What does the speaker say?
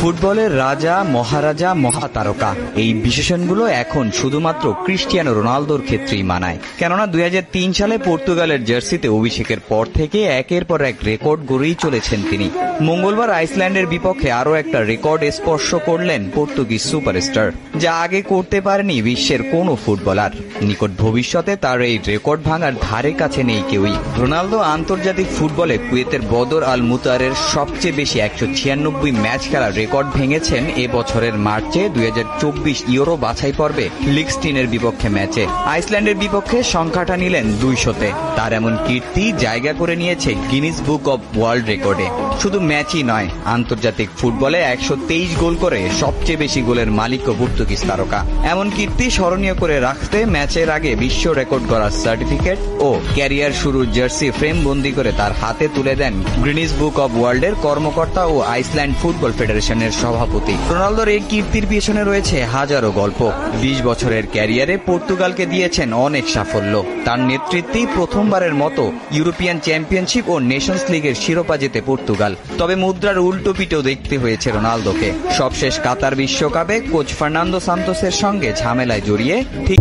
ফুটবলের রাজা, মহারাজা, মহাতারকা এই বিশেষণগুলো এখন শুধুমাত্র ক্রিস্টিয়ানো রোনালদোর ক্ষেত্রেই মানায়। কেননা 2003 সালে পর্তুগালের জার্সিতে অভিষেকের পর থেকে একের পর এক রেকর্ড গড়েই চলেছেন তিনি। মঙ্গলবার আইসল্যান্ডের বিপক্ষে আরও একটা রেকর্ড স্পর্শ করলেন পর্তুগিজ সুপারস্টার, যা আগে করতে পারেনি বিশ্বের কোনো ফুটবলার। নিকট ভবিষ্যতে তার এই রেকর্ড ভাঙার ধারে কাছে নেই কেউই। রোনালদো আন্তর্জাতিক ফুটবলে কুয়েতের বদর আল মুতারের সবচেয়ে বেশি 196 ম্যাচ খেলার রেকর্ড ভেঙেছেন এ বছরের মার্চে 2024 ইউরো বাছাই পর্বে লিগস্টিনের বিপক্ষে ম্যাচে। আইসল্যান্ডের বিপক্ষে সংখ্যাটা নিলেন 200-তে। তার এমন কীর্তি জায়গা করে নিয়েছে গিনিস বুক অব ওয়ার্ল্ড রেকর্ডে। শুধু ম্যাচই নয়, আন্তর্জাতিক ফুটবলে 123 গোল করে সবচেয়ে বেশি গোলের মালিকও পর্তুগিজ তারকা। এমন কীর্তি স্মরণীয় করে রাখতে ম্যাচের আগে বিশ্ব রেকর্ড গড়ার সার্টিফিকেট ও ক্যারিয়ার শুরুর জার্সি ফ্রেম বন্দী করে তার হাতে তুলে দেন গিনিস বুক অব ওয়ার্ল্ডের কর্মকর্তা ও আইসল্যান্ড ফুটবল ফেডারেশনের সভাপতি। রোনালদোর এই কীর্তির পিছনে রয়েছে হাজারো গল্প। 20 বছরের ক্যারিয়ারে পর্তুগালকে দিয়েছেন অনেক সাফল্য। তার নেতৃত্বেই প্রথমবারের মতো ইউরোপিয়ান চ্যাম্পিয়নশিপ ও নেশনস লিগের শিরোপা জেতে পর্তুগাল। তবে মুদ্রার উল্টো পিঠেও দেখতে হয়েছে রোনালদোকে। সবশেষ কাতার বিশ্বকাপে কোচ ফার্নান্দো সান্তোসের সঙ্গে ঝামেলায় জড়িয়ে ঠিক